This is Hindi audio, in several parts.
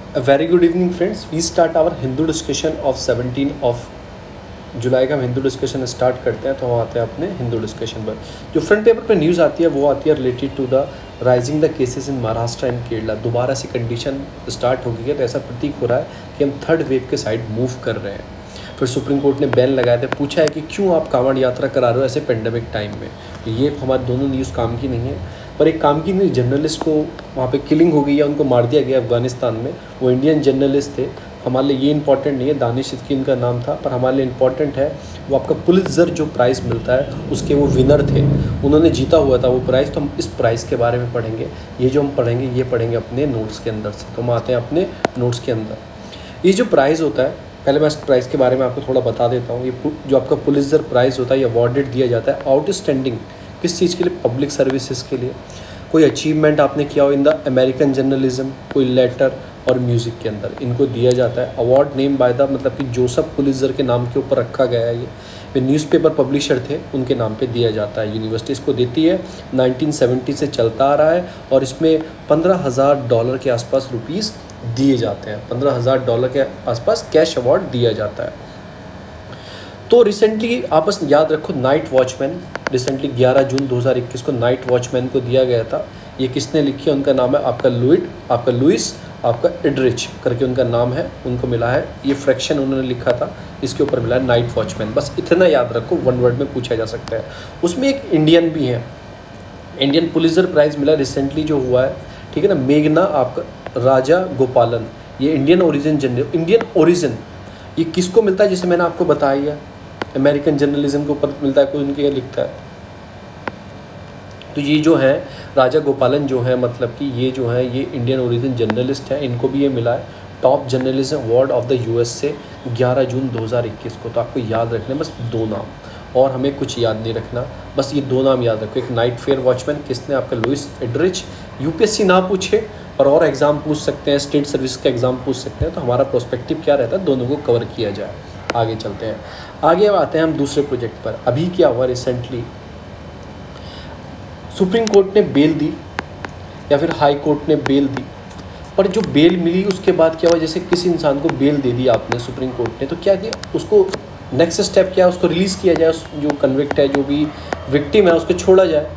A very good evening friends. We start our Hindu discussion of 17 of जुलाई का हम हिंदू डिस्कशन स्टार्ट करते हैं। तो हम आते हैं अपने हिंदू डिस्कशन पर। जो फ्रंट पेपर पे न्यूज़ आती है वो आती है related to the rising the cases in Maharashtra and Kerala. दोबारा से कंडीशन स्टार्ट हो गई है, तो ऐसा प्रतीक हो रहा है कि हम थर्ड वेव के साइड मूव कर रहे हैं। फिर सुप्रीम कोर्ट ने बैन लगाए थे, पूछा है कि क्यों आप कांवड़ यात्रा करा रहे हो ऐसे पेंडेमिक टाइम में। तो ये हमारे दोनों न्यूज़ काम की नहीं है, पर एक काम की नहीं, जर्नलिस्ट को वहाँ पे किलिंग हो गई है, उनको मार दिया गया अफगानिस्तान में। वो इंडियन जर्नलिस्ट थे। हमारे लिए ये इंपॉर्टेंट नहीं है, दानिश सिद्दीकी उनका नाम था, पर हमारे लिए इंपॉर्टेंट है वो आपका पुलित्ज़र जो प्राइज़ मिलता है उसके वो विनर थे, उन्होंने जीता हुआ था वो प्राइज़। तो हम इस प्राइज़ के बारे में पढ़ेंगे। ये जो हम पढ़ेंगे ये पढ़ेंगे अपने नोट्स के अंदर से। तो हम आते हैं अपने नोट्स के अंदर। ये जो प्राइज़ होता है, पहले मैं इस प्राइज़ के बारे में आपको थोड़ा बता देता हूँ। ये जो आपका पुलित्ज़र प्राइज़ होता है ये अवॉर्डेड दिया जाता है आउटस्टैंडिंग किस चीज़ के लिए, पब्लिक सर्विसेज के लिए। कोई अचीवमेंट आपने किया हो इन द अमेरिकन जर्नलिज्म, कोई लेटर और म्यूज़िक के अंदर, इनको दिया जाता है। अवार्ड नेम बाय द, मतलब कि जोसेफ पुलित्ज़र के नाम के ऊपर रखा गया है। ये न्यूज़पेपर पब्लिशर थे, उनके नाम पे दिया जाता है। यूनिवर्सिटी इसको देती है, 1970 से चलता आ रहा है और इसमें $15,000 के आसपास रुपीज़ दिए जाते हैं। $15,000 के आसपास कैश अवार्ड दिया जाता है। तो रिसेंटली आप बस याद रखो, नाइट वॉचमैन रिसेंटली 11 जून 2021 को नाइट वॉचमैन को दिया गया था। ये किसने लिखी है, उनका नाम है आपका लुइस आपका इडरिच करके उनका नाम है, उनको मिला है। ये फ्रैक्शन उन्होंने लिखा था, इसके ऊपर मिला है नाइट वॉचमैन। बस इतना याद रखो, वन वर्ड में पूछा जा सकता है। उसमें एक इंडियन भी है, इंडियन पुलित्ज़र प्राइज़ मिला रिसेंटली जो हुआ है, ठीक है ना, मेघना आपका राजा गोपालन। ये इंडियन ओरिजिन ये किसको मिलता है, जैसे मैंने आपको बताया अमेरिकन जर्नलिज्म के ऊपर मिलता है, कोई उनके लिखता है। तो ये जो है राजा गोपालन जो है, मतलब कि ये जो है ये इंडियन ओरिजिन जर्नलिस्ट है, इनको भी ये मिला है top journalism award of the US से 11 जून 2021 को। तो आपको याद रखना है बस 2 नाम, और हमें कुछ याद नहीं रखना, बस ये 2 नाम याद रखो। एक नाइट फेयर वॉचमैन किसने, आपका लुइस इडरिच। यूपीएससी ना पूछे और एग्ज़ाम पूछ सकते हैं, स्टेट सर्विस का एग्ज़ाम पूछ सकते हैं। तो हमारा प्रोस्पेक्टिव क्या रहता है, दोनों को कवर किया जाए। आगे चलते हैं, आगे आते हैं हम दूसरे प्रोजेक्ट पर। अभी क्या हुआ रिसेंटली, सुप्रीम कोर्ट ने बेल दी या फिर हाई कोर्ट ने बेल दी, पर जो बेल मिली उसके बाद क्या हुआ, जैसे किसी इंसान को बेल दे दी आपने सुप्रीम कोर्ट ने, तो क्या किया, उसको नेक्स्ट स्टेप क्या है, उसको रिलीज़ किया जाए। जो कन्विक्ट है, जो भी विक्टिम है, उसको छोड़ा जाए।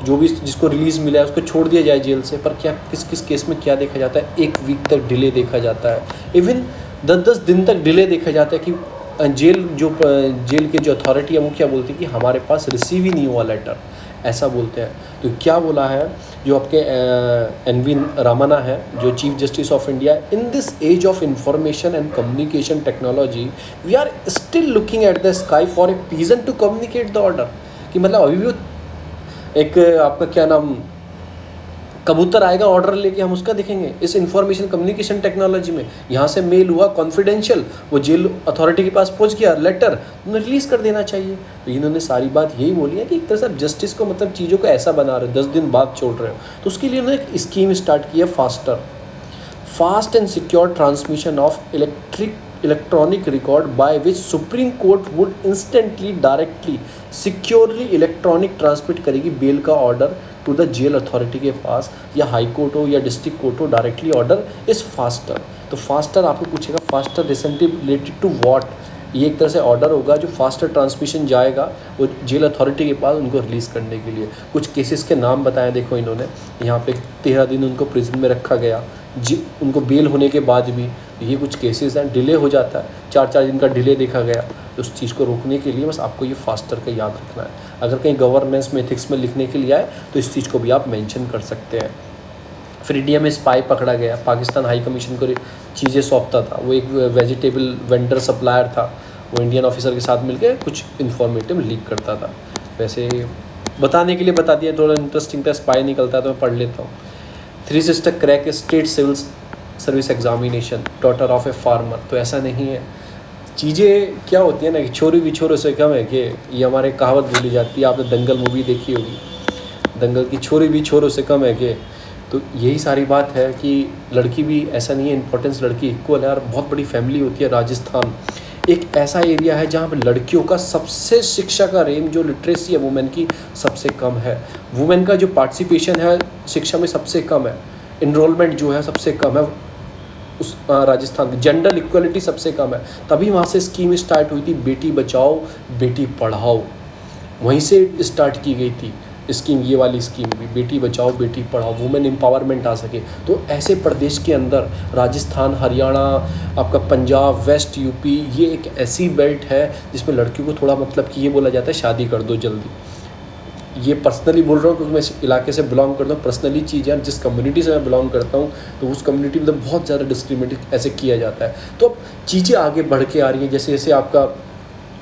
जो भी जिसको रिलीज़ मिला है उसको छोड़ दिया जाए जेल से। पर क्या किस किस केस में क्या देखा जाता है, 1 वीक तक डिले देखा जाता है, इवन 10-10 दिन तक डिले देखा जाता है कि जेल के जो अथॉरिटी है वो क्या बोलती है कि हमारे पास रिसीव ही नहीं हुआ लेटर, ऐसा बोलते हैं। तो क्या बोला है जो आपके एन.वी. रामन्ना है, जो chief justice of India, in this age of information and communication technology we are still looking at the sky for a pigeon to communicate the order. कि मतलब अभी भी एक आपका क्या नाम, कबूतर आएगा ऑर्डर लेके, हम उसका देखेंगे इस इंफॉर्मेशन कम्युनिकेशन टेक्नोलॉजी में। यहाँ से मेल हुआ कॉन्फिडेंशियल, वो जेल अथॉरिटी के पास पहुँच गया लेटर, उन्हें रिलीज़ कर देना चाहिए। तो इन्होंने सारी बात यही बोली है कि एक तरह से आप जस्टिस को, मतलब चीज़ों को ऐसा बना रहे हो, 10 दिन बाद छोड़ रहे हो। तो उसके लिए उन्होंने एक स्कीम स्टार्ट की है, fast and secure transmission of electronic record by which supreme court would instantly, directly, securely electronic transmit करेगी बेल का order to the jail authority के पास, या हाई कोर्ट हो या डिस्ट्रिक्ट कोर्ट हो, डायरेक्टली ऑर्डर इज़ फास्टर। तो फास्टर आपको पूछेगा, faster recently related to what, ये एक तरह से ऑर्डर होगा जो फास्टर ट्रांसमिशन जाएगा वो जेल अथॉरिटी के पास उनको रिलीज़ करने के लिए। कुछ केसेस के नाम बताए देखो इन्होंने यहाँ पे, 13 दिन उनको प्रिजन में रखा गया, उनको बेल होने के बाद भी। ये कुछ केसेस हैं, डिले हो जाता है, 4-4 दिन का डिले देखा गया। तो उस चीज़ को रोकने के लिए बस आपको ये फास्टर का याद रखना है। अगर कहीं गवर्नेंस में, एथिक्स में लिखने के लिए आए तो इस चीज़ को भी आप मेंशन कर सकते हैं। फिर इंडिया में स्पाई पकड़ा गया, पाकिस्तान हाई कमीशन को चीज़ें सौंपता था, वो एक वेजिटेबल वेंडर सप्लायर था, वो इंडियन ऑफिसर के साथ मिलकर कुछ इन्फॉर्मेटिव लीक करता था। वैसे बताने के लिए बता दिया, थोड़ा इंटरेस्टिंग था, स्पाई निकलता है तो मैं पढ़ लेता हूँ। 3 sister crack state civil service examination, daughter of a farmer. तो ऐसा नहीं है, चीज़ें क्या होती है ना कि छोरी भी छोरों से कम है, कि ये हमारे कहावत बोली जाती है, आपने दंगल मूवी देखी होगी, दंगल की छोरी भी छोरों से कम है कि। तो यही सारी बात है कि लड़की भी ऐसा नहीं है, इंपॉर्टेंस लड़की इक्वल है। और बहुत बड़ी फैमिली होती है। राजस्थान एक ऐसा एरिया है जहाँ पर लड़कियों का सबसे शिक्षा का रेंज, जो लिटरेसी है वुमेन की, सबसे कम है। वुमेन का जो पार्टिसिपेशन है शिक्षा में सबसे कम है, इनरोलमेंट जो है सबसे कम है। उस राजस्थान की जेंडर इक्वलिटी सबसे कम है, तभी वहाँ से स्कीम स्टार्ट हुई थी बेटी बचाओ बेटी पढ़ाओ, वहीं से स्टार्ट की गई थी स्कीम, ये वाली स्कीम भी, बेटी बचाओ बेटी पढ़ाओ, वुमेन एम्पावरमेंट आ सके। तो ऐसे प्रदेश के अंदर राजस्थान, हरियाणा, आपका पंजाब, वेस्ट यूपी, ये एक ऐसी बेल्ट है जिसमें लड़कियों को थोड़ा मतलब कि ये बोला जाता है शादी कर दो जल्दी। ये पर्सनली बोल रहा हूँ क्योंकि मैं इस इलाके से बिलोंग करता हूँ, पर्सनली चीज़ है, जिस कम्युनिटी से मैं बिलोंग करता हूँ तो उस कम्युनिटी में बहुत ज़्यादा डिस्क्रिमिनेट ऐसे किया जाता है। तो अब चीज़ें आगे बढ़ के आ रही हैं, जैसे जैसे आपका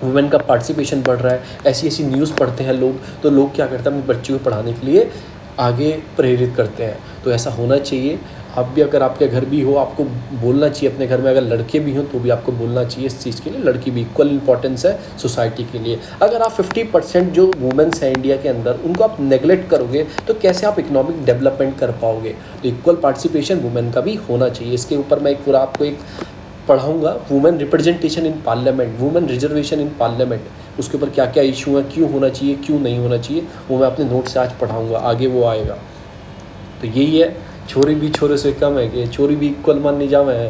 वुमेन का पार्टिसिपेशन बढ़ रहा है, ऐसी ऐसी न्यूज़ पढ़ते हैं लोग, तो लोग क्या करते हैं अपने बच्चों को पढ़ाने के लिए आगे प्रेरित करते हैं। तो ऐसा होना चाहिए। आप भी अगर आपके घर भी हो, आपको बोलना चाहिए अपने घर में, अगर लड़के भी हों तो भी आपको बोलना चाहिए इस चीज़ के लिए, लड़की भी इक्वल इंपॉर्टेंस है सोसाइटी के लिए। अगर आप 50% जो वुमेन्स हैं इंडिया के अंदर उनको आप नेगलेक्ट करोगे तो कैसे आप इकोनॉमिक डेवलपमेंट कर पाओगे। तो इक्वल पार्टिसिपेशन वुमेन का भी होना चाहिए। इसके ऊपर मैं एक पूरा आपको एक पढ़ाऊँगा, women representation in parliament, women reservation in parliament, उसके ऊपर क्या क्या इशू है, क्यों होना चाहिए क्यों नहीं होना चाहिए, वो मैं अपने नोट से आज पढ़ाऊँगा, आगे वो आएगा। तो यही है, छोरी भी छोरे से कम है कि छोरी भी इक्वल मान नहीं जावे है।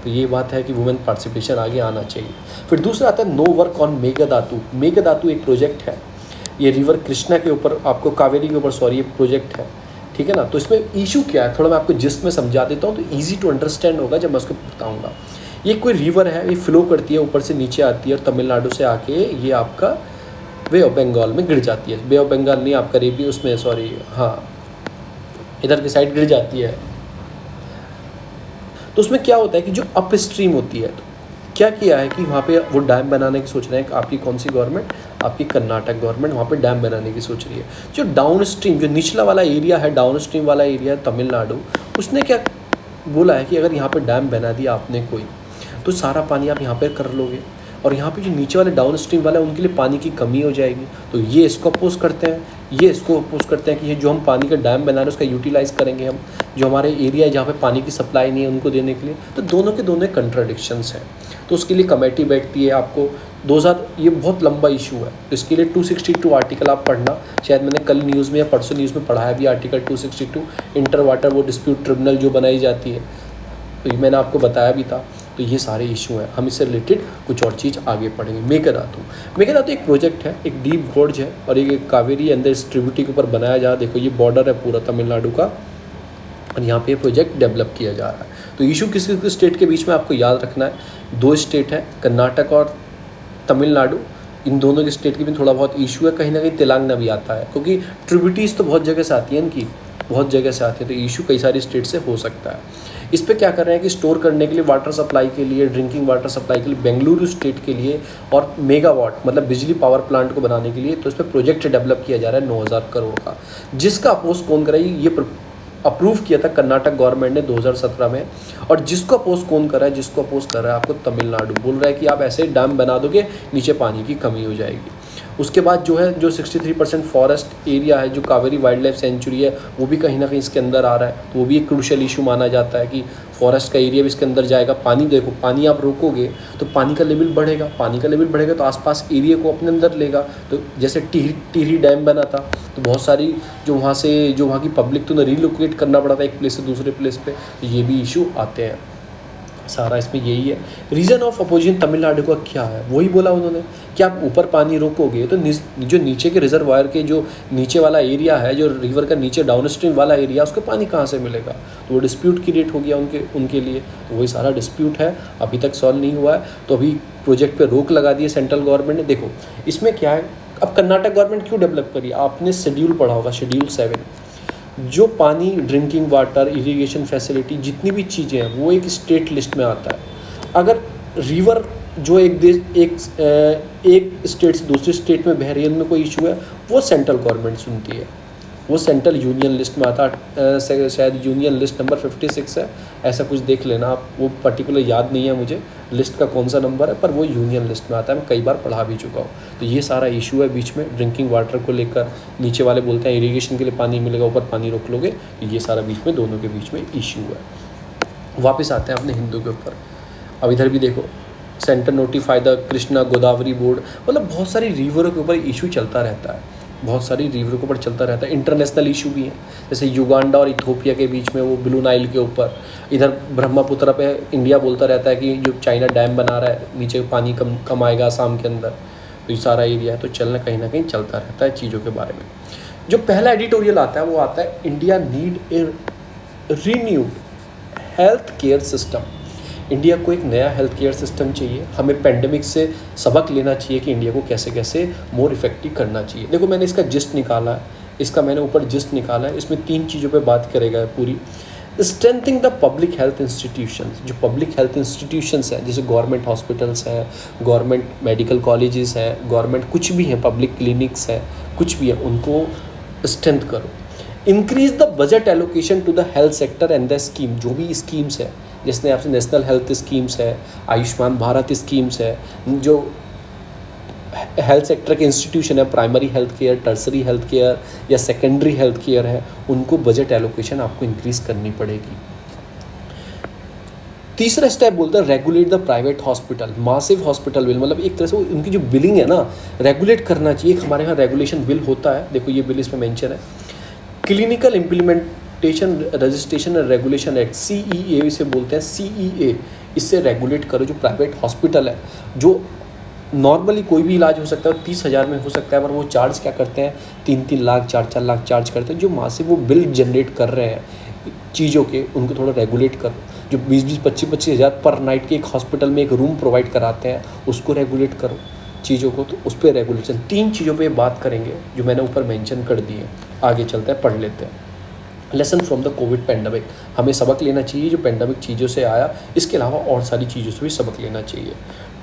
तो ये बात है कि वुमेन पार्टिसिपेशन आगे आना चाहिए। फिर दूसरा आता है नो वर्क ऑन मेघादातु। मेघादातु एक प्रोजेक्ट है, ये रिवर कृष्णा के ऊपर, आपको कावेरी के ऊपर सॉरी, ये प्रोजेक्ट है, ठीक है ना। तो इसमें इशू क्या है थोड़ा मैं आपको जिस्ट में समझा देता हूँ तो ईजी टू अंडरस्टैंड होगा जब मैं उसको बताऊँगा। ये कोई रिवर है, ये फ्लो करती है, ऊपर से नीचे आती है और तमिलनाडु से आके ये आपका बे ऑफ बंगाल में गिर जाती है। बे ऑफ बंगाल नहीं, आपका रेबी उसमें सॉरी, हाँ इधर की साइड गिर जाती है। तो उसमें क्या होता है कि जो अप स्ट्रीम होती है, तो क्या किया है कि वहाँ पे वो डैम बनाने की सोच रहे हैं। आपकी कौन सी गवर्नमेंट, आपकी कर्नाटक गवर्नमेंट वहाँ पे डैम बनाने की सोच रही है। जो डाउन स्ट्रीम, जो निचला वाला एरिया है, डाउन स्ट्रीम वाला एरिया है तमिलनाडु, उसने क्या बोला है कि अगर यहाँ पे डैम बना दिया आपने कोई, तो सारा पानी आप यहाँ पर कर लोगे और यहाँ पे जो नीचे वाले डाउन स्ट्रीम वाला है उनके लिए पानी की कमी हो जाएगी। तो ये इसको अपोज करते हैं, ये इसको अपोज करते हैं कि ये जो हम पानी का डैम बना रहे हैं उसका यूटिलाइज़ करेंगे हम, जो हमारे एरिया है जहाँ पे पानी की सप्लाई नहीं है उनको देने के लिए। तो दोनों के दोनों कंट्राडिक्शंस हैं। तो उसके लिए कमेटी बैठती है। आपको 2000, ये बहुत लंबा इशू है, तो इसके लिए 262 आर्टिकल आप पढ़ना, शायद मैंने कल न्यूज़ में या परसों न्यूज़ में पढ़ाया भी आर्टिकल 262, इंटर वाटर वो डिस्प्यूट ट्रिब्यूनल जो बनाई जाती है, तो ये मैंने आपको बताया भी था। तो ये सारे इशू हैं, हम इससे रिलेटेड कुछ और चीज़ आगे पढ़ेंगे। मेघादातु एक प्रोजेक्ट है, एक डीप गोर्ज है और एक कावेरी अंदर इस ट्रिब्यूटरी के ऊपर बनाया जा रहा है। देखो ये बॉर्डर है पूरा तमिलनाडु का और यहाँ पे प्रोजेक्ट डेवलप किया जा रहा है। तो इशू किस किस स्टेट के बीच में आपको याद रखना है, 2 स्टेट है, कर्नाटक और तमिलनाडु। इन दोनों के स्टेट के भी थोड़ा बहुत इशू है, कहीं ना कहीं तेलंगाना भी आता है क्योंकि ट्रिब्यूटरीज तो बहुत जगह से आती है, इनकी बहुत जगह से आती है, तो इशू कई सारी स्टेट से हो सकता है। इस पे क्या कर रहे हैं कि स्टोर करने के लिए, वाटर सप्लाई के लिए, ड्रिंकिंग वाटर सप्लाई के लिए, बेंगलुरु स्टेट के लिए और मेगावाट मतलब बिजली पावर प्लांट को बनाने के लिए, तो इस पर प्रोजेक्ट डेवलप किया जा रहा है 9000 करोड़ का, जिसका अपोज कौन कर रही है, ये अप्रूव किया था कर्नाटक गवर्नमेंट ने 2017 में। और जिसको अपोज कौन कर रहा है, जिसको अपोज कर रहा है आपको तमिलनाडु बोल रहा है कि आप ऐसे डैम बना दोगे नीचे पानी की कमी हो जाएगी। उसके बाद जो है, जो 63% फॉरेस्ट एरिया है, जो कावेरी वाइल्ड लाइफ सेंचुरी है, वो भी कहीं ना कहीं इसके अंदर आ रहा है। तो वो भी एक क्रूशियल इशू माना जाता है कि फॉरेस्ट का एरिया भी इसके अंदर जाएगा। पानी देखो, पानी आप रोकोगे तो पानी का लेवल बढ़ेगा, पानी का लेवल बढ़ेगा तो आसपास एरिया को अपने अंदर लेगा। तो जैसे टिहरी डैम बना था तो बहुत सारी जो वहाँ की पब्लिक तो रिलोकेट करना पड़ा था एक प्लेस से दूसरे प्लेस पे, तो ये भी इशू आते हैं। सारा इसमें यही है। रीज़न ऑफ अपोजिशन तमिलनाडु का क्या है, वही बोला उन्होंने कि आप ऊपर पानी रोकोगे तो जो नीचे के रिजर्वायर के जो नीचे वाला एरिया है, जो रिवर का नीचे डाउन स्ट्रीम वाला एरिया, उसको पानी कहाँ से मिलेगा। तो वो डिस्प्यूट क्रिएट हो गया उनके लिए। तो वही सारा डिस्प्यूट है, अभी तक सॉल्व नहीं हुआ है। तो अभी प्रोजेक्ट पर रोक लगा दी है सेंट्रल गवर्नमेंट ने। देखो इसमें क्या है, अब कर्नाटक गवर्नमेंट क्यों डेवलप करी, आपने शेड्यूल पढ़ा होगा, शेड्यूल 7, जो पानी, ड्रिंकिंग वाटर, इरिगेशन फैसिलिटी, जितनी भी चीज़ें हैं वो एक स्टेट लिस्ट में आता है। अगर रिवर जो एक स्टेट से दूसरे स्टेट में बह रही है, उनमें कोई इशू है, वो सेंट्रल गवर्नमेंट सुनती है, वो सेंट्रल यूनियन लिस्ट में आता है। शायद यूनियन लिस्ट नंबर 56 है, ऐसा कुछ देख लेना आप, वो पर्टिकुलर याद नहीं है मुझे लिस्ट का कौन सा नंबर है, पर वो यूनियन लिस्ट में आता है, मैं कई बार पढ़ा भी चुका हूँ। तो ये सारा इशू है बीच में, ड्रिंकिंग वाटर को लेकर। नीचे वाले बोलते हैं इरीगेशन के लिए पानी मिलेगा, ऊपर पानी रोक लोगे, तो ये सारा बीच में दोनों के बीच में इशू है। वापस आते हैं अपने हिंदू के ऊपर। अब इधर भी देखो, centre notify the Krishna Godavari board, मतलब बहुत सारी रिवरों के ऊपर इशू चलता रहता है। बहुत सारी रिवरों के ऊपर चलता रहता है। इंटरनेशनल इशू भी है, जैसे युगांडा और इथोपिया के बीच में वो ब्लू नाइल के ऊपर, इधर ब्रह्मपुत्र पे इंडिया बोलता रहता है कि जो चाइना डैम बना रहा है नीचे पानी कम आएगा आसाम के अंदर, तो ये सारा एरिया है, तो चलना कहीं ना कहीं चलता रहता है चीज़ों के बारे में। जो पहला एडिटोरियल आता है वो आता है India need a renewed health care system. India को एक नया हेल्थ केयर सिस्टम चाहिए, हमें पेंडेमिक से सबक लेना चाहिए कि इंडिया को कैसे कैसे मोर इफेक्टिव करना चाहिए। देखो मैंने इसका जिस्ट निकाला है, इसका मैंने ऊपर जिस्ट निकाला है, इसमें 3 चीज़ों पे बात करेगा पूरी। Strengthening the public health institutions, जो पब्लिक हेल्थ इंस्टीट्यूशंस हैं जैसे गवर्नमेंट हॉस्पिटल्स हैं, गवर्नमेंट मेडिकल कॉलेजेस हैं, गवर्नमेंट कुछ भी हैं, पब्लिक क्लिनिक्स हैं, कुछ भी है, उनको स्ट्रेंथ करो। Increase the budget allocation to the health sector and the scheme, जो भी स्कीम्स है, जिसने आपसे नेशनल हेल्थ स्कीम्स है, आयुष्मान भारत स्कीम्स है, जो हेल्थ सेक्टर के इंस्टीट्यूशन है, primary health care, tertiary health care या सेकेंडरी हेल्थ केयर है, उनको बजट एलोकेशन आपको इंक्रीज करनी पड़ेगी। तीसरा स्टेप बोलता है regulate the private hospital, massive hospital bill, मतलब एक तरह से उनकी जो बिलिंग है ना रेगुलेट करना चाहिए। हमारे यहाँ रेगुलेशन बिल होता है, देखो ये बिल इसमें मेंशन है, clinical implementation registration and regulation act, CEA इसे बोलते हैं, CEA, इससे रेगुलेट करो जो प्राइवेट हॉस्पिटल है, जो नॉर्मली कोई भी इलाज हो सकता है 30,000 में हो सकता है, पर वो चार्ज क्या करते हैं 3-3 लाख 4-4 लाख चार्ज करते हैं। जो मासिव वो बिल जनरेट कर रहे हैं चीज़ों के, उनको थोड़ा रेगुलेट करो। जो 20-20 25-25 हज़ार पर नाइट के एक हॉस्पिटल में एक रूम प्रोवाइड कराते हैं, उसको रेगुलेट करो चीज़ों को, तो उस पर रेगुलेशन। 3 चीज़ों पे बात करेंगे जो मैंने ऊपर मेंशन कर दी है। आगे चलते हैं, पढ़ लेते हैं। Lesson from the Covid pandemic, हमें सबक लेना चाहिए जो पेंडेमिक चीज़ों से आया, इसके अलावा और सारी चीज़ों से भी सबक लेना चाहिए।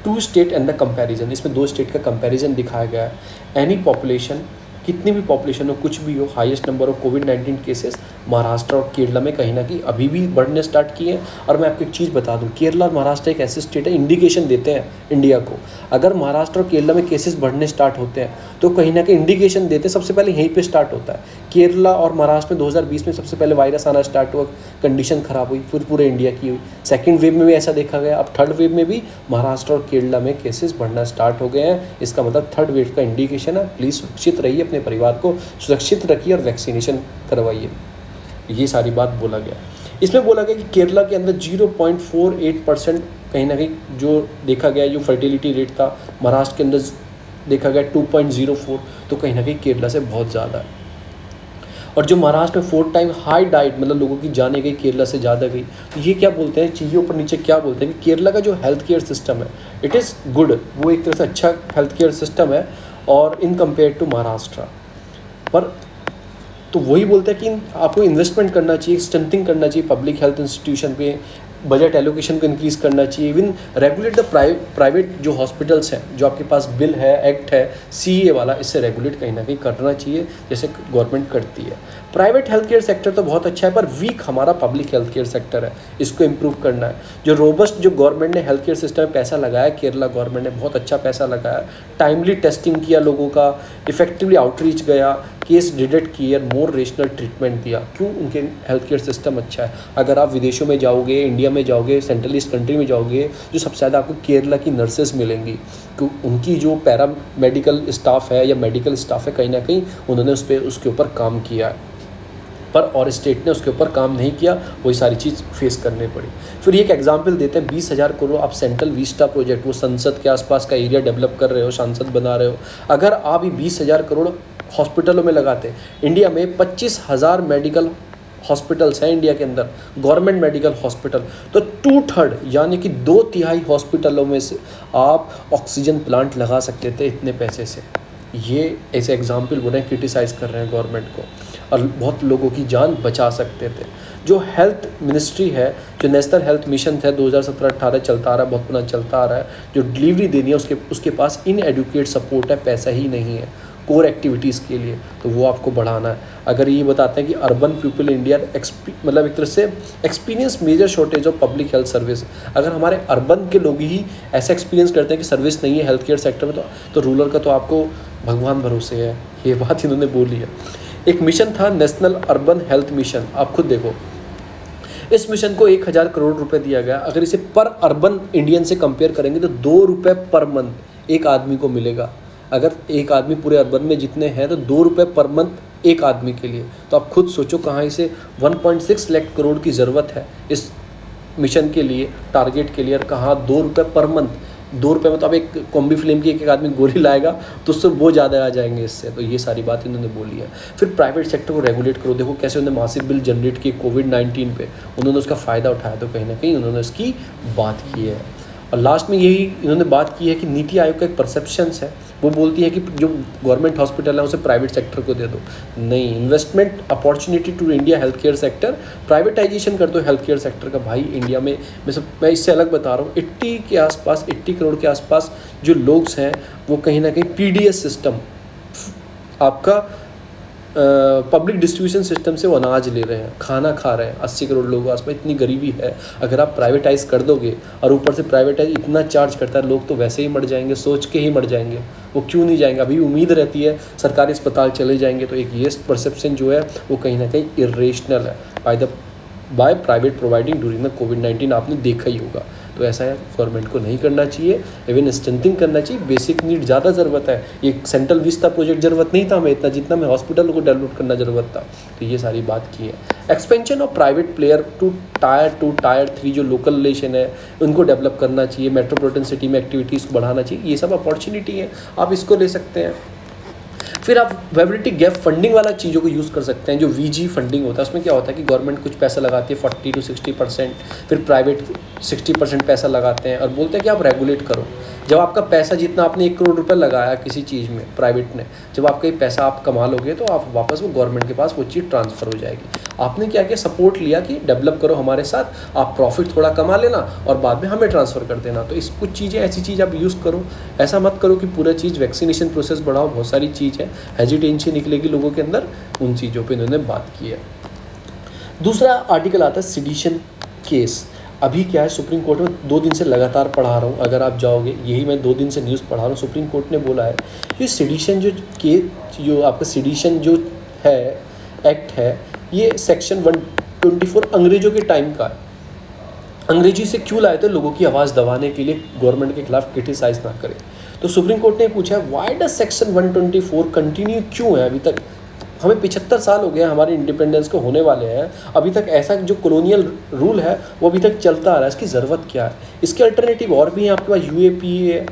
2 स्टेट एंड द कंपैरिजन, इसमें 2 स्टेट का कंपैरिजन दिखाया गया है। एनी पॉपुलेशन, कितनी भी पॉपुलेशन हो, कुछ भी हो, highest number of covid cases Maharashtra और केरला में कहीं ना कहीं अभी भी बढ़ने स्टार्ट किए हैं। और मैं आपको एक चीज़ बता दूं, केरला और महाराष्ट्र एक ऐसे स्टेट है, इंडिकेशन देते हैं इंडिया को। अगर महाराष्ट्र और केरला में केसेस बढ़ने स्टार्ट होते हैं तो कहीं ना कहीं इंडिकेशन देते हैं, सबसे पहले यहीं पे स्टार्ट होता है। केरला और महाराष्ट्र में 2020 में सबसे पहले वायरस आना स्टार्ट हुआ, कंडीशन ख़राब हुई, फिर पूरे इंडिया की हुई। सेकेंड वेव में भी ऐसा देखा गया, अब थर्ड वेव में भी महाराष्ट्र और केरला में केसेस बढ़ना स्टार्ट हो गए हैं। इसका मतलब थर्ड वेव का इंडिकेशन है। प्लीज़ सुरक्षित रहिए, अपने परिवार को सुरक्षित रखिए और वैक्सीनेशन करवाइए। ये सारी बात बोला गया। इसमें बोला गया कि केरला के अंदर 0.48% कहीं ना कहीं जो देखा गया, जो फर्टिलिटी रेट था, महाराष्ट्र के अंदर देखा गया 2.04, तो कहीं ना कहीं केरला से बहुत ज़्यादा है। और जो महाराष्ट्र में 4 टाइम हाई डाइट, मतलब लोगों की जाने गई केरला से ज़्यादा गई। तो ये क्या बोलते हैं, चीज़ों पर नीचे क्या बोलते हैं कि केरला का जो हेल्थ केयर सिस्टम है इट इज़ गुड, वो एक तरह से अच्छा हेल्थ केयर सिस्टम है और इन कंपेयर टू महाराष्ट्र। पर तो वही बोलते हैं कि आपको इन्वेस्टमेंट करना चाहिए, स्ट्रेंथिंग करना चाहिए पब्लिक हेल्थ इंस्टीट्यूशन पे, बजट एलोकेशन को इंक्रीज़ करना चाहिए, इवन रेगुलेट द प्राइवेट जो हॉस्पिटल्स हैं, जो आपके पास बिल है, एक्ट है CEA वाला, इससे रेगुलेट कहीं ना कहीं करना चाहिए जैसे गवर्नमेंट करती है। प्राइवेट हेल्थ केयर सेक्टर तो बहुत अच्छा है, पर वीक हमारा पब्लिक हेल्थ केयर सेक्टर है, इसको इम्प्रूव करना है। जो रोबस्ट जो गवर्नमेंट ने हेल्थ केयर सिस्टम में पैसा लगाया, केरला गवर्नमेंट ने बहुत अच्छा पैसा लगाया, टाइमली टेस्टिंग किया लोगों का, इफेक्टिवली आउटरीच गया, केस डिटेक्ट किए, मोर रेशनल ट्रीटमेंट दिया। क्यों? उनके हेल्थ केयर सिस्टम अच्छा है। अगर आप विदेशों में जाओगे, इंडिया में जाओगे, सेंट्रल ईस्ट कंट्री में जाओगे, जो सबसे ज़्यादा आपको केरला की नर्सेज मिलेंगी, क्योंकि उनकी जो पैरा मेडिकल स्टाफ है या मेडिकल स्टाफ है, कहीं ना कहीं उन्होंने उसके ऊपर काम किया है। पर और स्टेट ने उसके ऊपर काम नहीं किया, वही सारी चीज़ फेस करनी पड़ी। फिर एक एग्जांपल देते हैं, 20,000 करोड़ आप सेंट्रल विस्टा प्रोजेक्ट, वो संसद के आसपास का एरिया डेवलप कर रहे हो, सांसद बना रहे हो, अगर आप ये 20,000 करोड़ हॉस्पिटलों में लगाते, इंडिया में 25,000 मेडिकल हॉस्पिटल्स हैं इंडिया के अंदर, गवर्नमेंट मेडिकल हॉस्पिटल, तो 2/3 यानी कि 2/3 हॉस्पिटलों में से आप ऑक्सीजन प्लांट लगा सकते थे इतने पैसे से। ये ऐसे एग्जाम्पल बोल रहे हैं, क्रिटिसाइज़ कर रहे हैं गवर्नमेंट को, और बहुत लोगों की जान बचा सकते थे। जो हेल्थ मिनिस्ट्री है, जो नेशनल हेल्थ मिशन है 2017-18 चलता आ रहा है, बहुत पुराना चलता आ रहा है, जो डिलीवरी देनी है उसके पास इनएडुकेट सपोर्ट है, पैसा ही नहीं है कोर एक्टिविटीज़ के लिए, तो वो आपको बढ़ाना है। अगर ये बताते हैं कि अर्बन पीपल इंडिया मतलब एक तरह से experience major shortage of public health service, अगर हमारे अर्बन के लोग ही ऐसा एक्सपीरियंस करते हैं कि सर्विस नहीं है हेल्थ केयर सेक्टर में, तो रूरल का तो आपको भगवान भरोसे है। ये बात इन्होंने बोली है। एक मिशन था नेशनल अर्बन हेल्थ मिशन, आप खुद देखो, इस मिशन को 1,000 करोड़ रुपए दिया गया। अगर इसे पर अर्बन इंडियन से कंपेयर करेंगे तो 2 रुपये पर मंथ एक आदमी को मिलेगा। अगर एक आदमी पूरे अर्बन में जितने हैं तो 2 रुपये पर मंथ एक आदमी के लिए, तो आप खुद सोचो कहाँ इसे 1.6 लाख करोड़ की ज़रूरत है इस मिशन के लिए, टारगेट के लिए, और कहाँ 2 रुपये पर मंथ। 2 रुपये में तो अब एक कॉम्बी फिल्म की एक आदमी गोली लाएगा तो उससे वो ज़्यादा आ जाएंगे इससे। तो ये सारी बात इन्होंने बोली है। फिर प्राइवेट सेक्टर को रेगुलेट करो। देखो कैसे उन्होंने मासिव बिल जनरेट किए कोविड-19 पे, उन्होंने उसका फ़ायदा उठाया, तो कहीं ना कहीं उन्होंने इसकी बात की है। और लास्ट में यही इन्होंने बात की है कि नीति आयोग का एक परसेप्शंस है, वो बोलती है कि जो गवर्नमेंट हॉस्पिटल है उसे प्राइवेट सेक्टर को दे दो। नहीं, investment opportunity to India health care sector, privatisation कर दो हेल्थ केयर सेक्टर का। भाई इंडिया में मैं इससे अलग बता रहा हूँ, 80 करोड़ के आसपास जो लोग हैं वो कहीं ना कहीं PDS सिस्टम, आपका पब्लिक डिस्ट्रीब्यूशन सिस्टम से वो अनाज ले रहे हैं, खाना खा रहे हैं। 80 करोड़ लोगों के आसपास इतनी गरीबी है। अगर आप प्राइवेटाइज़ कर दोगे और ऊपर से प्राइवेटाइज इतना चार्ज करता है, लोग तो वैसे ही मर जाएंगे, सोच के ही मर जाएंगे। वो क्यों नहीं जाएंगे? अभी उम्मीद रहती है सरकारी अस्पताल चले जाएंगे। तो एक ये परसेप्शन जो है वो कहीं ना कहीं इरेशनल है by private providing during the कोविड-19, आपने देखा ही होगा। तो ऐसा है, गवर्नमेंट को नहीं करना चाहिए, इवन स्ट्रेंथिंग करना चाहिए। बेसिक नीड ज़्यादा ज़रूरत है। ये सेंट्रल विस्ता प्रोजेक्ट ज़रूरत नहीं था हमें इतना, जितना हमें हॉस्पिटल को डेवलप करना ज़रूरत था। तो ये सारी बात की है। Expansion of private player to tier 3 जो लोकल रिलेशन है उनको डेवलप करना चाहिए। मेट्रोपॉलिटन सिटी में एक्टिविटीज़ को बढ़ाना चाहिए। ये सब अपॉर्चुनिटी है, आप इसको ले सकते हैं। फिर आप वायबिलिटी गैप फंडिंग वाला चीज़ों को यूज़ कर सकते हैं। जो VG फंडिंग होता है उसमें क्या होता है कि गवर्नमेंट कुछ पैसा लगाती है 40 to 60%, फिर प्राइवेट 60% पैसा लगाते हैं और बोलते हैं कि आप रेगुलेट करो। जब आपका पैसा जितना आपने 1 करोड़ रुपए लगाया किसी चीज़ में प्राइवेट ने, जब आपका ये पैसा आप कमा लोगे तो आप वापस वो गवर्नमेंट के पास वो चीज़ ट्रांसफ़र हो जाएगी। आपने क्या किया, सपोर्ट लिया कि डेवलप करो हमारे साथ, आप प्रॉफिट थोड़ा कमा लेना और बाद में हमें ट्रांसफ़र कर देना। तो इस कुछ चीज़ें ऐसी चीज़ आप यूज़ करो। ऐसा मत करो कि पूरा चीज़ वैक्सीनेशन प्रोसेस बढ़ाओ। बहुत सारी चीज़ है, हेजिटेंसी निकलेगी लोगों के अंदर, उन चीज़ों पर इन्होंने बात की है। दूसरा आर्टिकल आता है सिडिशन केस। अभी क्या है, सुप्रीम कोर्ट में 2 दिन से लगातार पढ़ा रहा हूँ, अगर आप जाओगे, यही मैं 2 दिन से न्यूज़ पढ़ा रहा हूँ। सुप्रीम कोर्ट ने बोला है कि सिडिशन जो आपका सिडिशन जो है एक्ट है, ये सेक्शन 124 अंग्रेज़ों के टाइम का है। अंग्रेजी से क्यों लाए थे? लोगों की आवाज़ दबाने के लिए, गवर्नमेंट के खिलाफ क्रिटिसाइज ना करें। तो सुप्रीम कोर्ट ने पूछा व्हाई डज सेक्शन 124 कंटिन्यू, क्यों है अभी तक? हमें 75 साल हो गए हमारे इंडिपेंडेंस को होने वाले हैं, अभी तक ऐसा जो कॉलोनियल रूल है वो अभी तक चलता आ रहा है। इसकी ज़रूरत क्या है? इसके अल्टरनेटिव और भी हैं आपके पास, UAPA है,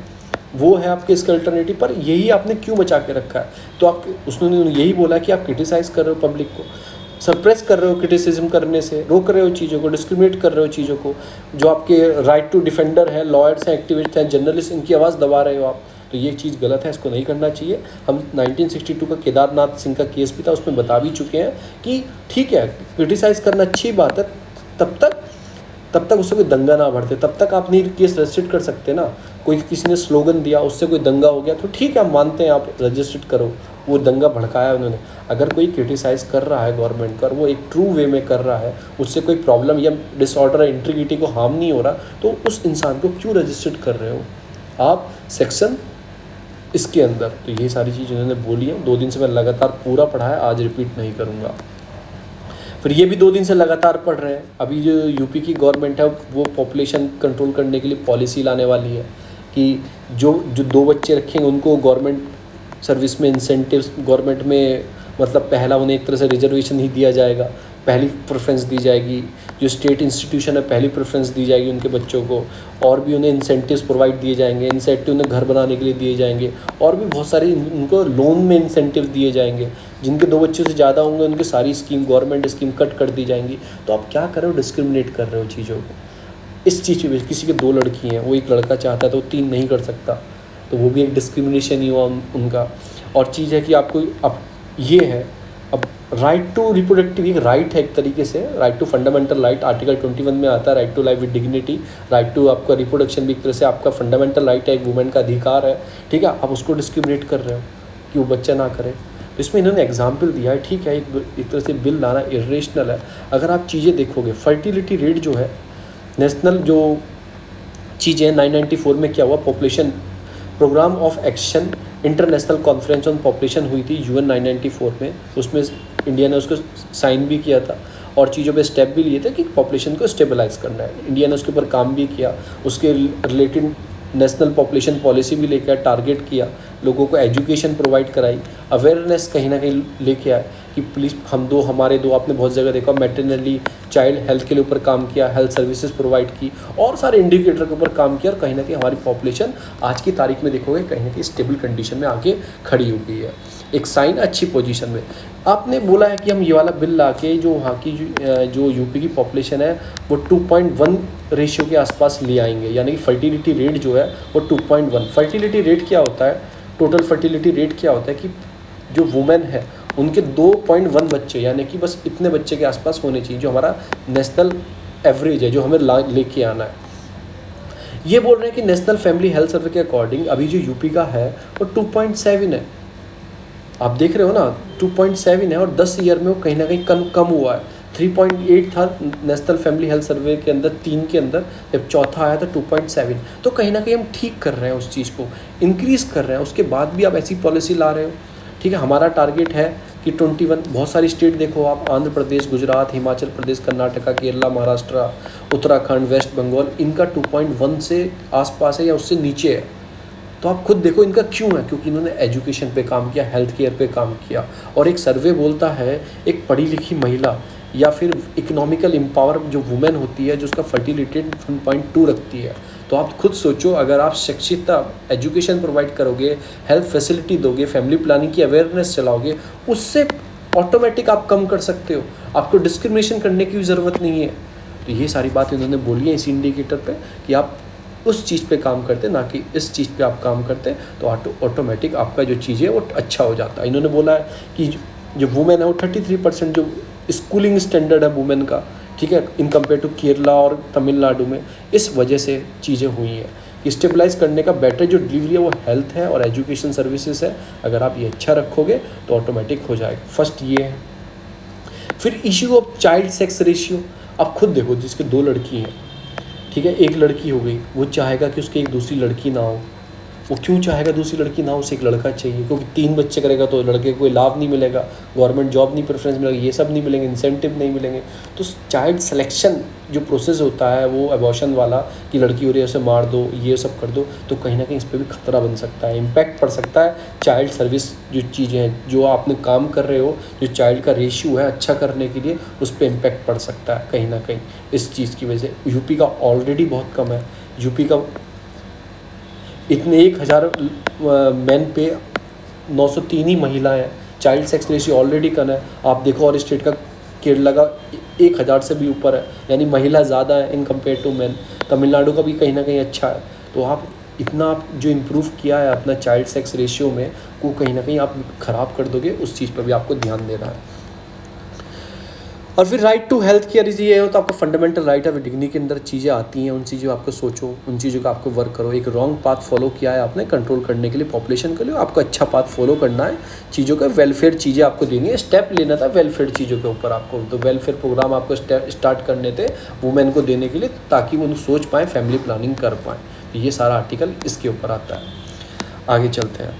वो है आपके इसके अल्टरनेटिव, पर यही आपने क्यों बचा के रखा है? तो आप उसने यही बोला कि आप क्रिटिसाइज़ कर रहे हो, पब्लिक को सरप्रेस कर रहे हो, क्रिटिसिज्म करने से रोक रहे हो चीज़ों को, डिस्क्रिमिनेट कर रहे हो चीज़ों को। जो आपके राइट टू डिफेंडर हैं, लॉयर्स हैं, एक्टिविस्ट हैं, जर्नलिस्ट, इनकी आवाज़ दबा रहे हो आप। तो ये चीज़ गलत है, इसको नहीं करना चाहिए। हम 1962 का केदारनाथ सिंह का केस भी था, उसमें बता भी चुके हैं कि ठीक है, क्रिटिसाइज़ करना अच्छी बात है, तब तक उससे कोई दंगा ना बढ़ते, तब तक आप नहीं केस रजिस्टर कर सकते ना। कोई किसी ने स्लोगन दिया, उससे कोई दंगा हो गया तो ठीक है, हम मानते हैं, आप रजिस्टर करो, वो दंगा भड़काया उन्होंने। अगर कोई क्रिटिसाइज़ कर रहा है गवर्नमेंट का और वो एक ट्रू वे में कर रहा है, उससे कोई प्रॉब्लम या डिसऑर्डर या इंटीग्रिटी को हार्म नहीं हो रहा, तो उस इंसान को क्यों रजिस्टर्ड कर रहे हो आप सेक्शन इसके अंदर? तो ये सारी चीज़ उन्होंने बोली है। 2 दिन से मैं लगातार पूरा पढ़ा है, आज रिपीट नहीं करूँगा। फिर ये भी 2 दिन से लगातार पढ़ रहे हैं। अभी जो यूपी की गवर्नमेंट है वो पॉपुलेशन कंट्रोल करने के लिए पॉलिसी लाने वाली है कि जो 2 बच्चे रखेंगे उनको गवर्नमेंट सर्विस में इंसेंटिव्स, गवर्नमेंट में मतलब पहला उन्हें एक तरह से रिजर्वेशन ही दिया जाएगा, पहली प्रेफरेंस दी जाएगी। जो स्टेट इंस्टीट्यूशन है पहली प्रेफरेंस दी जाएगी उनके बच्चों को, और भी उन्हें इंसेंटिव्स प्रोवाइड दिए जाएंगे, इंसेंटिव उन्हें घर बनाने के लिए दिए जाएंगे, और भी बहुत सारे उनको लोन में इंसेंटिव दिए जाएंगे। जिनके 2 बच्चों से ज़्यादा होंगे उनकी सारी स्कीम, गवर्नमेंट स्कीम कट कर दी जाएंगी। तो आप क्या कर रहे हो, डिस्क्रिमिनेट कर रहे हो चीज़ों को। इस चीज़ में किसी के 2 लड़की हैं, वो एक लड़का चाहता है तो 3 नहीं कर सकता, तो वो भी एक डिस्क्रिमिनेशन ही हुआ उनका। और चीज़ है कि आपको अब ये है, अब राइट टू रिप्रोडक्टिव एक राइट है एक तरीके से, right to fundamental right article 21 में आता है, right to life with dignity, right to आपका रिप्रोडक्शन भी एक तरह से आपका फंडामेंटल राइट है, एक वुमेन का अधिकार है, ठीक है। आप उसको डिस्क्रिमिनेट कर रहे हो कि वो बच्चा ना करे। तो इसमें इन्होंने एग्जाम्पल दिया है, ठीक है, एक तरह से बिल लाना इरेशनल है। अगर आप चीज़ें देखोगे, फर्टिलिटी रेट जो है, नेशनल जो चीज़ें 994 में क्या हुआ, population programme of action international conference on population हुई थी UN 994 में, उसमें इंडिया ने उसको साइन भी किया था और चीज़ों पे स्टेप भी लिए थे कि पॉपुलेशन को स्टेबलाइज करना है। इंडिया ने उसके ऊपर काम भी किया, उसके रिलेटेड नेशनल पॉपुलेशन पॉलिसी भी लेकर आए, टारगेट किया, लोगों को एजुकेशन प्रोवाइड कराई, अवेयरनेस कहीं ना कहीं लेके आए कि प्लीज़ हम दो हमारे दो, आपने बहुत जगह देखा मैटरनली चाइल्ड हेल्थ के ऊपर काम किया, हेल्थ सर्विसेज प्रोवाइड की और सारे इंडिकेटर के ऊपर काम किया और कहीं ना कहीं हमारी पॉपुलेशन आज की तारीख में देखोगे कहीं ना कहीं स्टेबल कंडीशन में आके खड़ी हो गई है, एक साइन अच्छी पोजीशन में। आपने बोला है कि हम ये वाला बिल ला के जो वहाँ की जो यूपी की पॉपुलेशन है वो 2.1 रेशियो के आसपास ले आएंगे, यानी कि फर्टिलिटी रेट जो है वो 2.1। फर्टिलिटी रेट क्या होता है, टोटल फर्टिलिटी रेट क्या होता है कि जो वुमेन है उनके 2.1 बच्चे, यानी कि बस इतने बच्चे के आसपास होने चाहिए, जो हमारा नेशनल एवरेज है, जो हमें लेके आना है। ये बोल रहे हैं कि नेशनल फैमिली हेल्थ सर्वे के अकॉर्डिंग अभी जो यूपी का है वो 2.7 है। आप देख रहे हो ना, 2.7 है और 10 ईयर में वो कहीं ना कहीं कम हुआ है। 3.8 था नेशनल फैमिली हेल्थ सर्वे के अंदर, 3 के अंदर, जब चौथा आया था 2.7। तो कहीं ना कहीं हम ठीक कर रहे हैं, उस चीज़ को इंक्रीज़ कर रहे हैं। उसके बाद भी आप ऐसी पॉलिसी ला रहे हो, ठीक है। हमारा टारगेट है कि 21, बहुत सारी स्टेट देखो आप, आंध्र प्रदेश, गुजरात, हिमाचल प्रदेश, कर्नाटका, केरला, महाराष्ट्र, उत्तराखंड, वेस्ट बंगाल, इनका 2.1 से आसपास है या उससे नीचे है। तो आप खुद देखो इनका क्यों है, क्योंकि इन्होंने एजुकेशन पे काम किया, हेल्थ केयर पे काम किया। और एक सर्वे बोलता है एक पढ़ी लिखी महिला या फिर इकोनॉमिकल एम्पावर जो वुमेन होती है, जो उसका फर्टिलिटी 1.2 रखती है। तो आप खुद सोचो, अगर आप शिक्षिता एजुकेशन प्रोवाइड करोगे, हेल्थ फैसिलिटी दोगे, फैमिली प्लानिंग की अवेयरनेस चलाओगे, उससे ऑटोमेटिक आप कम कर सकते हो, आपको डिस्क्रिमिनेशन करने की भी ज़रूरत नहीं है। तो ये सारी बात इन्होंने बोली है इस इंडिकेटर पे कि आप उस चीज़ पे काम करते, ना कि इस चीज़ पे आप काम करते, तो ऑटोमेटिक आपका जो चीज़ है वो अच्छा हो जाता है। इन्होंने बोला है कि जो वुमेन है वो 33% जो स्कूलिंग स्टैंडर्ड है वुमेन का, ठीक है, इन कम्पेयर टू केरला और तमिलनाडु में, इस वजह से चीज़ें हुई हैं कि स्टेबलाइज करने का बेटर जो डिलीवरी है वो हेल्थ है और एजुकेशन सर्विसेज है। अगर आप ये अच्छा रखोगे तो ऑटोमेटिक हो जाएगा। फर्स्ट ये है। फिर issue of child sex ratio, आप खुद देखो, जिसके 2 लड़की हैं, ठीक है, एक लड़की हो गई, वो चाहेगा कि उसकी एक दूसरी लड़की ना हो। वो क्यों चाहेगा दूसरी लड़की ना हो, उसे एक लड़का चाहिए, क्योंकि 3 बच्चे करेगा तो लड़के को कोई लाभ नहीं मिलेगा, गवर्नमेंट जॉब नहीं, प्रेफरेंस मिलेगा, ये सब नहीं मिलेंगे, इंसेंटिव नहीं मिलेंगे। तो चाइल्ड सिलेक्शन जो प्रोसेस होता है वो अबॉर्शन वाला, कि लड़की हो रही है उसे मार दो, ये सब कर दो, तो कहीं ना कहीं इस पर भी खतरा बन सकता है, इम्पैक्ट पड़ सकता है। चाइल्ड सर्विस जो चीज़ें हैं, जो आपने काम कर रहे हो, जो चाइल्ड का रेशियो है अच्छा करने के लिए, उस पर इम्पैक्ट पड़ सकता है कहीं ना कहीं इस चीज़ की वजह से। यूपी का ऑलरेडी बहुत कम है, यूपी का इतने 1000 मैन पे 903 ही महिलाएं हैं, चाइल्ड सेक्स रेशियो ऑलरेडी कम है। आप देखो और स्टेट का, केरला का 1000 से भी ऊपर है, यानी महिला ज़्यादा है in compare to man. Tamil Nadu का भी कहीं ना कहीं अच्छा है। तो आप इतना आप जो इम्प्रूव किया है अपना चाइल्ड सेक्स रेशियो में, वो कहीं ना कहीं आप ख़राब कर दोगे, उस चीज़ पर भी आपको ध्यान देना है। और फिर राइट टू हेल्थ केयर ये हो, तो आपका फंडामेंटल राइट है, डिग्नी के अंदर चीज़ें आती हैं, उन चीज़ों आपको सोचो, उन चीज़ों का आपको वर्क करो। एक रॉन्ग पाथ फॉलो किया है आपने कंट्रोल करने के लिए पॉपुलेशन के लिए, आपको अच्छा पाथ फॉलो करना है, चीज़ों का वेलफेयर चीज़ें आपको देनी है, स्टेप लेना था वेलफेयर चीज़ों के ऊपर आपको। तो वेलफेयर प्रोग्राम आपको स्टार्ट करने थे वुमेन को देने के लिए, ताकि वो सोच पाएँ, फैमिली प्लानिंग कर पाएँ। तो ये सारा आर्टिकल इसके ऊपर आता है। आगे चलते हैं,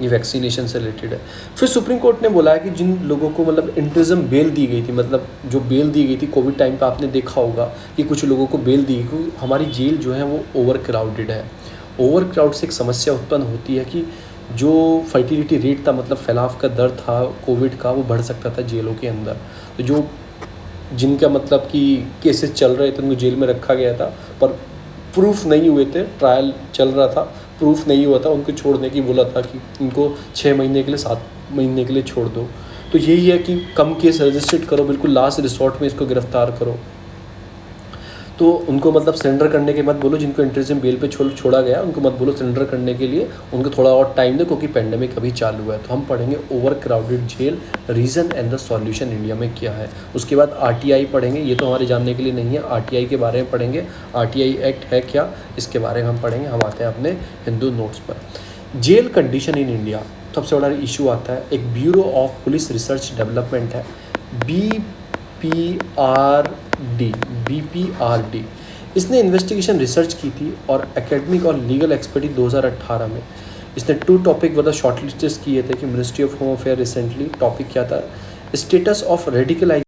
ये वैक्सीनेशन से रिलेटेड है। फिर सुप्रीम कोर्ट ने बोला है कि जिन लोगों को मतलब इंटरिज्म बेल दी गई थी, मतलब जो बेल दी गई थी कोविड टाइम पे, आपने देखा होगा कि कुछ लोगों को बेल दी गई, क्योंकि हमारी जेल जो है वो ओवर क्राउडेड है। ओवर क्राउड से एक समस्या उत्पन्न होती है कि जो फर्टिलिटी रेट था, मतलब फैलाव का दर था कोविड का, वो बढ़ सकता था जेलों के अंदर। तो जो जिनका मतलब कि केसेस चल रहे थे उनको जेल में रखा गया था, पर प्रूफ नहीं हुए थे, ट्रायल चल रहा था, प्रूफ नहीं हुआ था, उनको छोड़ने की बोला था कि इनको 6 महीने के लिए, 7 महीने के लिए छोड़ दो। तो यही है कि कम केस रजिस्टर्ड करो, बिल्कुल लास्ट रिसोर्ट में इसको गिरफ्तार करो। तो उनको मतलब सरेंडर करने के मत बोलो, जिनको इंटरिज्म बेल पे छोड़ा गया उनको मत बोलो सरेंडर करने के लिए, उनको थोड़ा और टाइम दो, क्योंकि पेंडेमिक अभी चालू है। तो हम पढ़ेंगे overcrowded jail, reason and the solution India में क्या है। उसके बाद RTI पढ़ेंगे, ये तो हमारे जानने के लिए नहीं है, RTI के बारे में पढ़ेंगे, RTI एक्ट है क्या, इसके बारे में हम पढ़ेंगे। हम आते हैं अपने हिंदू नोट्स पर। जेल कंडीशन इन इंडिया, सबसे बड़ा इशू आता है, एक bureau of police research development है, BPRD। इसने इन्वेस्टिगेशन रिसर्च की थी और एकेडमिक और लीगल एक्सपर्टीज 2018 में। इसने 2 टॉपिक मतलब शॉर्टलिस्ट किए थे कि ministry of home affair recently. Topic क्या था, स्टेटस ऑफ रेडिकलाइज